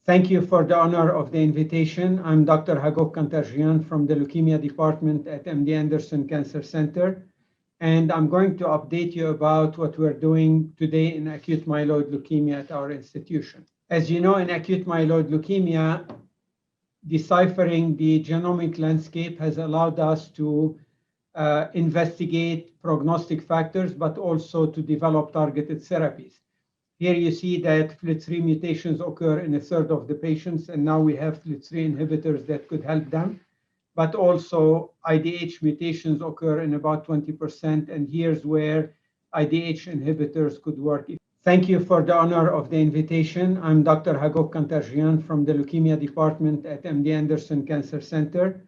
Thank you for the honor of the invitation. I'm Dr. Hagop Kantarjian from the Leukemia Department at MD Anderson Cancer Center, and I'm going to update you about what we're doing today in acute myeloid leukemia at our institution. As you know, in acute myeloid leukemia, deciphering the genomic landscape has allowed us to investigate prognostic factors, but also to develop targeted therapies. Here you see that FLT3 mutations occur in a third of the patients, and now we have FLT3 inhibitors that could help them. But also IDH mutations occur in about 20%, and here's where IDH inhibitors could work. Thank you for the honor of the invitation. I'm Dr. Hagop Kantarjian from the Leukemia Department at MD Anderson Cancer Center,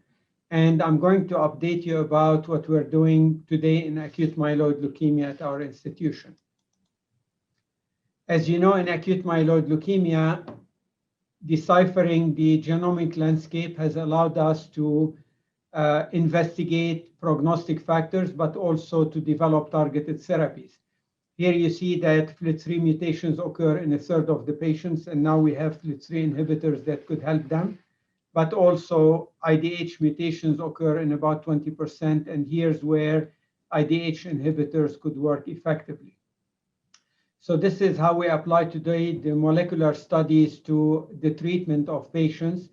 and I'm going to update you about what we're doing today in acute myeloid leukemia at our institution. As you know, in acute myeloid leukemia, deciphering the genomic landscape has allowed us to investigate prognostic factors, but also to develop targeted therapies. Here you see that FLT3 mutations occur in a third of the patients, and now we have FLT3 inhibitors that could help them. But also IDH mutations occur in about 20%, and here's where IDH inhibitors could work effectively. So this is how we apply today the molecular studies to the treatment of patients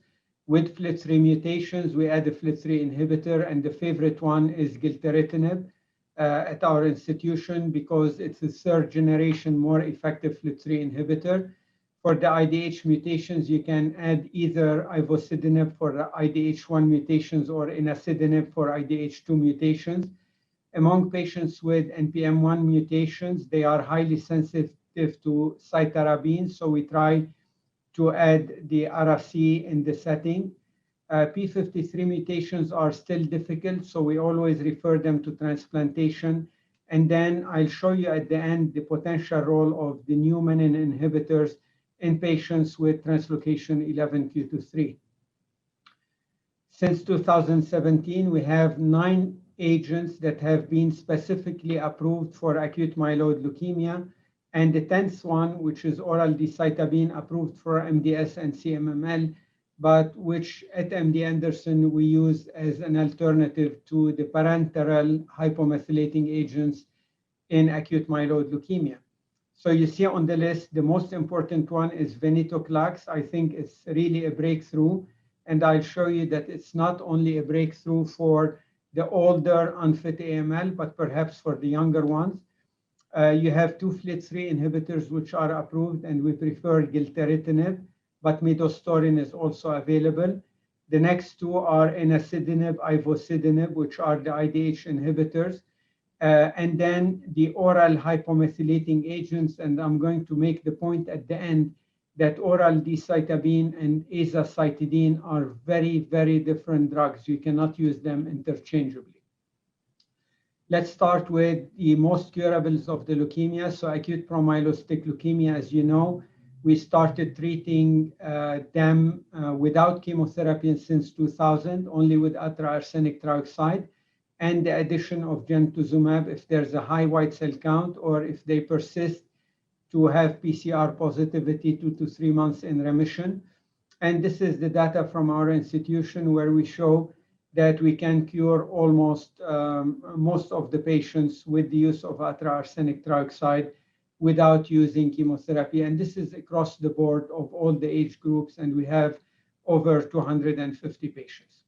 with FLT3 mutations. We add a FLT3 inhibitor, and the favorite one is gilteritinib at our institution because it's a third generation more effective FLT3 inhibitor. For the IDH mutations, you can add either ivosidenib for the IDH1 mutations or enasidenib for IDH2 mutations. Among patients with NPM1 mutations, they are highly sensitive to cytarabine, so we try to add the Ara-C in the setting. P53 mutations are still difficult, so we always refer them to transplantation. And then I'll show you at the end the potential role of the new menin inhibitors in patients with translocation 11q23. Since 2017, we have 9 agents that have been specifically approved for acute myeloid leukemia, and the 10th one, which is oral decitabine, approved for MDS and CMML, but which at MD Anderson we use as an alternative to the parenteral hypomethylating agents in acute myeloid leukemia. So you see on the list, the most important one is venetoclax. I think it's really a breakthrough, and I'll show you that it's not only a breakthrough for the older unfit AML, but perhaps for the younger ones. You have 2 FLT3 inhibitors which are approved, and we prefer gilteritinib, but midostaurin is also available. The next 2 are enasidenib, ivosidenib, which are the IDH inhibitors, and then the oral hypomethylating agents. And I'm going to make the point at the end that oral decitabine and azacitidine are very, very different drugs. You cannot use them interchangeably. Let's start with the most curables of the leukemia. So acute promyelocytic leukemia, as you know, we started treating them without chemotherapy since 2000, only with atraarsenic trioxide, and the addition of gemtuzumab if there's a high white cell count or if they persist to have PCR positivity 2 to 3 months in remission. And this is the data from our institution where we show that we can cure almost most of the patients with the use of atraarsenic trioxide without using chemotherapy. And this is across the board of all the age groups, and we have over 250 patients.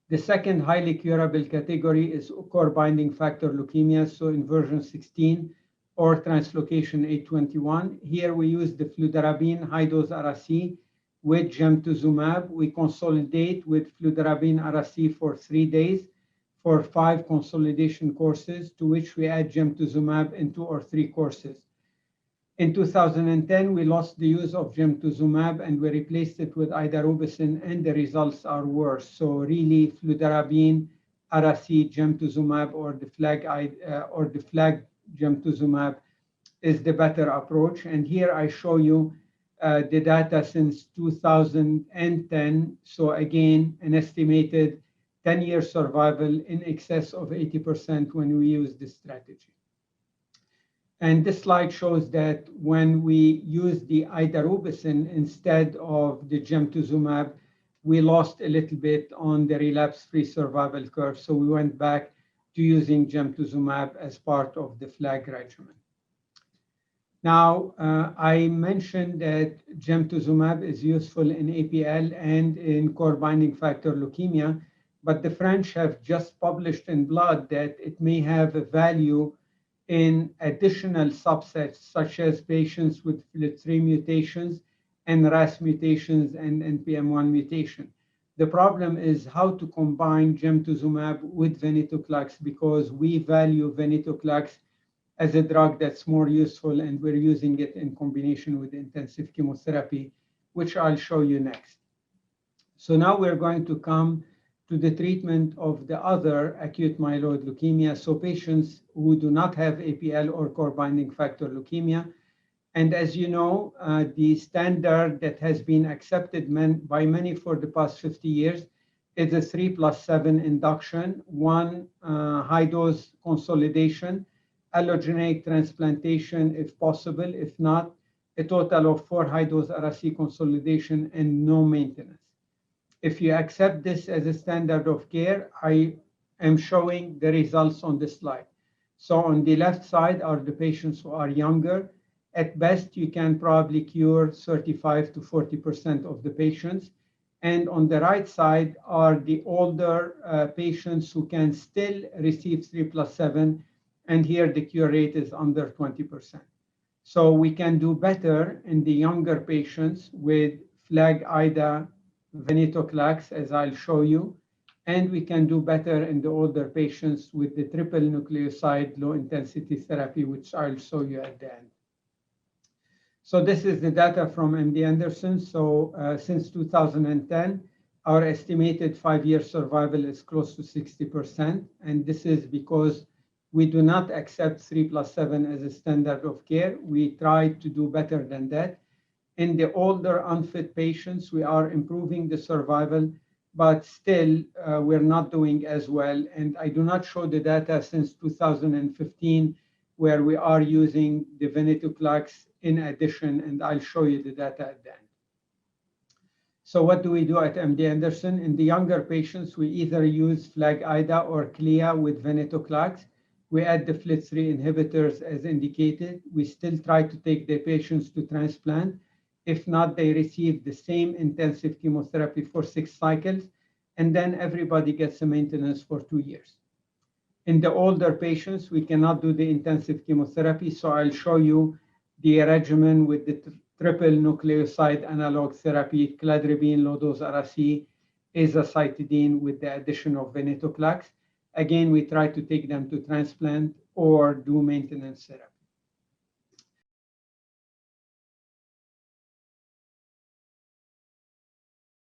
The second highly curable category is core binding factor leukemia, so inversion 16 or translocation 821. Here we use the fludarabine high-dose Ara-C with gemtuzumab. We consolidate with fludarabine Ara-C for 3 days for 5 consolidation courses, to which we add gemtuzumab in 2 or 3 courses. In 2010, we lost the use of gemtuzumab and we replaced it with idarubicin, and the results are worse. So really, fludarabine, Ara-C, gemtuzumab, or the flag gemtuzumab is the better approach. And here I show you the data since 2010. So again, an estimated 10-year survival in excess of 80% when we use this strategy. And this slide shows that when we use the idarubicin instead of the gemtuzumab, we lost a little bit on the relapse-free survival curve. So we went back to using gemtuzumab as part of the FLAG regimen. Now, I mentioned that gemtuzumab is useful in APL and in core binding factor leukemia, but the French have just published in Blood that it may have a value in additional subsets, such as patients with FLT3 mutations and RAS mutations and NPM1 mutation. The problem is how to combine gemtuzumab with venetoclax, because we value venetoclax as a drug that's more useful, and we're using it in combination with intensive chemotherapy, which I'll show you next. So now we're going to come to the treatment of the other acute myeloid leukemia, so patients who do not have APL or core binding factor leukemia. And as you know, the standard that has been accepted by many for the past 50 years is a 3+7 induction, 1 high-dose consolidation, allogeneic transplantation if possible. If not, a total of 4 high-dose RC consolidation and no maintenance. If you accept this as a standard of care, I am showing the results on this slide. So on the left side are the patients who are younger. At best, you can probably cure 35 to 40% of the patients. And on the right side are the older patients who can still receive 3+7. And here the cure rate is under 20%. So we can do better in the younger patients with FLAG-IDA venetoclax, as I'll show you. And we can do better in the older patients with the triple nucleoside low intensity therapy, which I'll show you at the end. So this is the data from MD Anderson. So since 2010, our estimated 5-year survival is close to 60%. And this is because we do not accept 3+7 as a standard of care. We try to do better than that. In the older unfit patients, we are improving the survival, but still we're not doing as well. And I do not show the data since 2015, where we are using the venetoclax in addition, and I'll show you the data at the end. So what do we do at MD Anderson? In the younger patients, we either use FLAG-IDA or CLIA with venetoclax. We add the FLT3 inhibitors as indicated. We still try to take the patients to transplant. If not, they receive the same intensive chemotherapy for 6 cycles, and then everybody gets a maintenance for 2 years. In the older patients, we cannot do the intensive chemotherapy, so I'll show you the regimen with the triple nucleoside analog therapy, cladribine, low-dose RC, azacitidine with the addition of venetoclax. Again, we try to take them to transplant or do maintenance therapy.